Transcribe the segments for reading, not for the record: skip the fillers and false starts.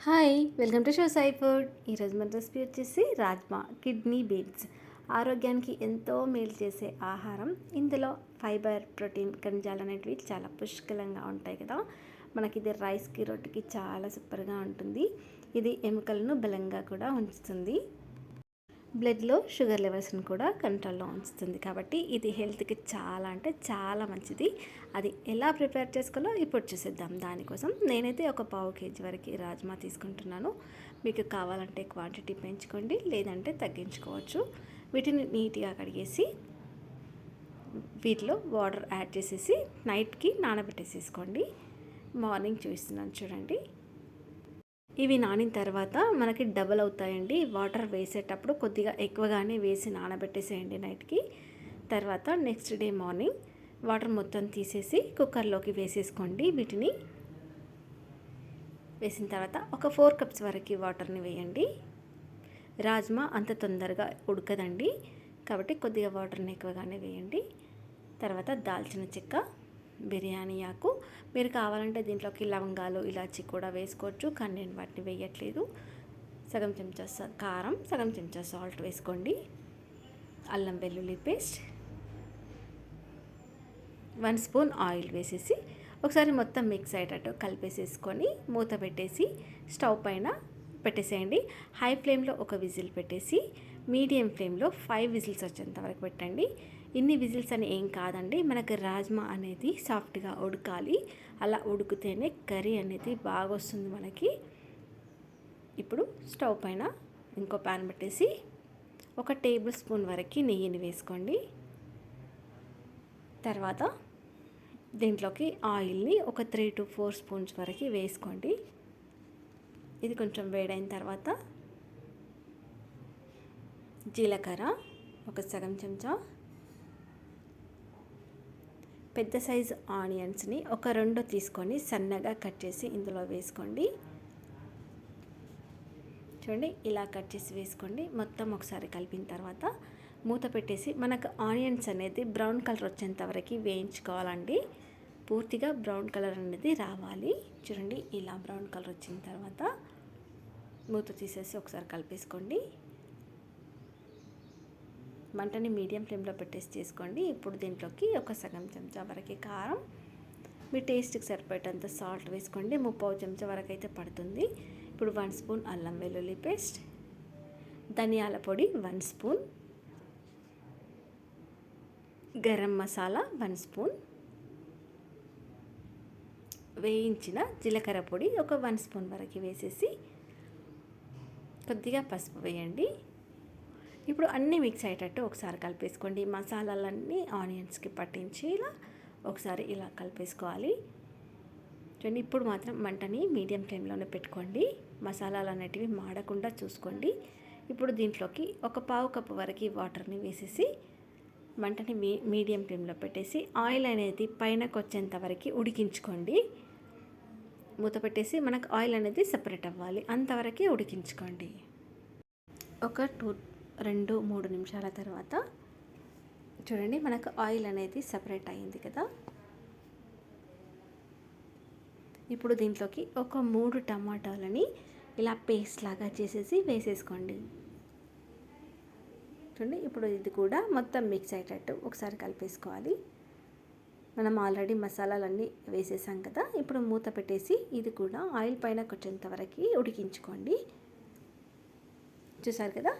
Hi, welcome to show Sai food. ఈరోజు మన recipe వచ్చేసి రాజ్మా కిడ్నీ బీన్స్. ఆరోగ్యానికి ఎంతో మేలు చేసే ఆహారం. ఇందులో ఫైబర్, ప్రోటీన్, ఖనిజాలు అనేటివి చాలా పుష్కలంగా ఉంటాయి కదా. మనకి ఇది రైస్కి, రొట్టెకి చాలా సూపర్గా ఉంటుంది. ఇది ఎముకలను బలంగా కూడా ఉంచుతుంది. బ్లడ్లో షుగర్ లెవెల్స్ని కూడా కంట్రోల్లో ఉంచుతుంది. కాబట్టి ఇది హెల్త్కి చాలా అంటే చాలా మంచిది. అది ఎలా ప్రిపేర్ చేసుకోవాలో ఇప్పుడు చూసేద్దాం. దానికోసం నేనైతే ఒక పావు కేజీ వరకు రాజ్మా తీసుకుంటున్నాను. మీకు కావాలంటే క్వాంటిటీ పెంచుకోండి, లేదంటే తగ్గించుకోవచ్చు. వీటిని నీట్గా కడిగేసి వీటిలో వాటర్ యాడ్ చేసేసి నైట్కి నానబెట్టేసేసుకోండి. మార్నింగ్ చూపిస్తున్నాను చూడండి. ఇవి నానిన తర్వాత మనకి డబల్ అవుతాయండి. వాటర్ వేసేటప్పుడు కొద్దిగా ఎక్కువగానే వేసి నానబెట్టేసేయండి నైట్కి. తర్వాత నెక్స్ట్ డే మార్నింగ్ వాటర్ మొత్తం తీసేసి కుక్కర్లోకి వేసేసుకోండి. వీటిని వేసిన తర్వాత ఒక 4 కప్స్ వరకు వాటర్ని వేయండి. రాజ్మా అంత తొందరగా ఉడకదండి, కాబట్టి కొద్దిగా వాటర్ని ఎక్కువగానే వేయండి. తర్వాత దాల్చిన చెక్క, బిర్యానీ ఆకు, మీరు కావాలంటే దీంట్లోకి లవంగాలు, ఇలాచి కూడా వేసుకోవచ్చు, కానీ నేను వాటిని వేయట్లేదు. సగం చెంచా కారం, సగం చెంచా సాల్ట్ వేసుకోండి. అల్లం వెల్లుల్లి పేస్ట్, 1 స్పూన్ ఆయిల్ వేసేసి ఒకసారి మొత్తం మిక్స్ అయ్యేటట్టు కలిపేసేసుకొని మూత పెట్టేసి స్టవ్ పైన పెట్టేసేయండి. హై ఫ్లేమ్లో ఒక విజిల్ పెట్టేసి మీడియం ఫ్లేమ్లో 5 విజిల్స్ వచ్చేంత వరకు పెట్టండి. ఇన్ని విజిల్స్ అని ఏం కాదండి, మనకు రాజ్మా అనేది సాఫ్ట్గా ఉడకాలి. అలా ఉడికితేనే కర్రీ అనేది బాగా వస్తుంది మనకి. ఇప్పుడు స్టవ్ పైన ఇంకో ప్యాన్ పెట్టేసి 1 టేబుల్ స్పూన్ వరకు నెయ్యిని వేసుకోండి. తర్వాత దీంట్లోకి ఆయిల్ని ఒక 3 to 4 స్పూన్స్ వరకు వేసుకోండి. ఇది కొంచెం వేడైన తర్వాత జీలకర్ర ఒక సగం చెంచా, పెద్ద సైజు ఆనియన్స్ని ఒక 2 తీసుకొని సన్నగా కట్ చేసి ఇందులో వేసుకోండి. చూడండి, ఇలా కట్ చేసి వేసుకోండి. మొత్తం ఒకసారి కలిపిన తర్వాత మూత పెట్టేసి మనకు ఆనియన్స్ అనేది బ్రౌన్ కలర్ వచ్చేంత వరకు వేయించుకోవాలండి. పూర్తిగా బ్రౌన్ కలర్ అనేది రావాలి. చూడండి, ఇలా బ్రౌన్ కలర్ వచ్చిన తర్వాత మూత తీసేసి ఒకసారి కలిపేసుకోండి. మంటని మీడియం ఫ్లేమ్లో పెట్టేసి చేసుకోండి. ఇప్పుడు దీంట్లోకి ఒక సగం చెంచా వరకు కారం, మీ టేస్ట్కి సరిపడేంత సాల్ట్ వేసుకోండి. 3/4 చెంచా వరకు అయితే పడుతుంది. ఇప్పుడు 1 స్పూన్ అల్లం వెల్లుల్లి పేస్ట్, ధనియాల పొడి 1 స్పూన్, గరం మసాలా 1 స్పూన్, వేయించిన జీలకర్ర పొడి ఒక 1 స్పూన్ వరకు వేసేసి కొద్దిగా పసుపు వేయండి. ఇప్పుడు అన్నీ మిక్స్ అయ్యేటట్టు ఒకసారి కలిపేసుకోండి. మసాలాలన్నీ ఆనియన్స్కి పట్టించి ఒకసారి ఇలా కలిపేసుకోవాలి. చూడండి, ఇప్పుడు మాత్రం మంటని మీడియం ఫ్లేమ్లోనే పెట్టుకోండి. మసాలాలు అనేటివి మాడకుండా చూసుకోండి. ఇప్పుడు దీంట్లోకి ఒక పావు కప్పు వరకు వాటర్ని వేసేసి మంటని మీడియం ఫ్లేమ్లో పెట్టేసి ఆయిల్ అనేది పైనకు వచ్చేంత వరకు ఉడికించుకోండి. మూత పెట్టేసి మనకు ఆయిల్ అనేది సెపరేట్ అవ్వాలి, అంతవరకే ఉడికించుకోండి. ఒక 2-3 నిమిషాల తర్వాత చూడండి, మనకు ఆయిల్ అనేది సెపరేట్ అయ్యింది కదా. ఇప్పుడు దీంట్లోకి ఒక 3 టమాటాలని ఇలా పేస్ట్ లాగా చేసేసి వేసేసుకోండి. చూడండి, ఇప్పుడు ఇది కూడా మొత్తం మిక్స్ అయ్యేటట్టు ఒకసారి కలిపేసుకోవాలి. మనం ఆల్రెడీ మసాలాలన్నీ వేసేసాం కదా. ఇప్పుడు మూత పెట్టేసి ఇది కూడా ఆయిల్ పైన వచ్చేంత వరకు ఉడికించుకోండి. చూసారు కదా,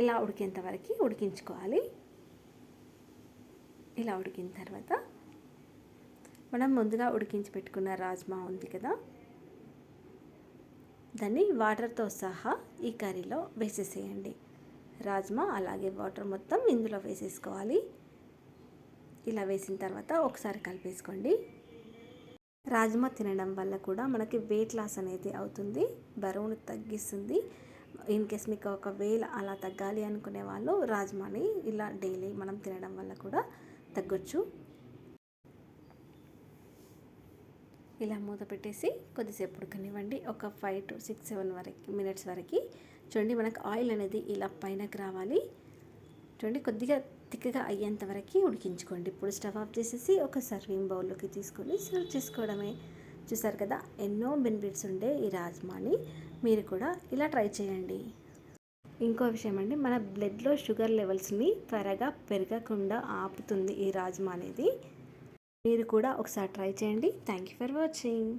ఇలా ఉడికేంత వరకు ఉడికించుకోవాలి. ఇలా ఉడికిన తర్వాత మనం ముందుగా ఉడికించి పెట్టుకున్న రాజ్మా ఉంది కదా, దాన్ని వాటర్తో సహా ఈ కర్రీలో వేసేసేయండి. రాజ్మా అలాగే వాటర్ మొత్తం ఇందులో వేసేసుకోవాలి. ఇలా వేసిన తర్వాత ఒకసారి కలిపేసుకోండి. రాజ్మా తినడం వల్ల కూడా మనకి వెయిట్ లాస్ అనేది అవుతుంది, బరువును తగ్గిస్తుంది. ఇన్ కేస్ మీకు ఒకవేళ అలా తగ్గాలి అనుకునే వాళ్ళు రాజ్మాని ఇలా డైలీ మనం తినడం వల్ల కూడా తగ్గొచ్చు. ఇలా మూత పెట్టేసి కొద్దిసేపు ఉడకనివ్వండి. ఒక 5 to 6-7 మినిట్స్ వరకు. చూడండి, మనకు ఆయిల్ అనేది ఇలా పైనకి రావాలి. చూడండి, కొద్దిగా థిక్గా అయ్యేంత వరకు ఉడికించుకోండి. ఇప్పుడు స్టవ్ ఆఫ్ చేసేసి ఒక సర్వింగ్ బౌల్లోకి తీసుకొని సర్వ్ చేసుకోవడమే. చూసారు కదా, ఎన్నో బెనిఫిట్స్ ఉండే ఈ రాజ్మాని మీరు కూడా ఇలా ట్రై చేయండి. ఇంకో విషయం అండి, మన బ్లడ్లో షుగర్ లెవెల్స్ని త్వరగా పెరగకుండా ఆపుతుంది ఈ రాజ్మా అనేది. మీరు కూడా ఒకసారి ట్రై చేయండి. Thank you for watching.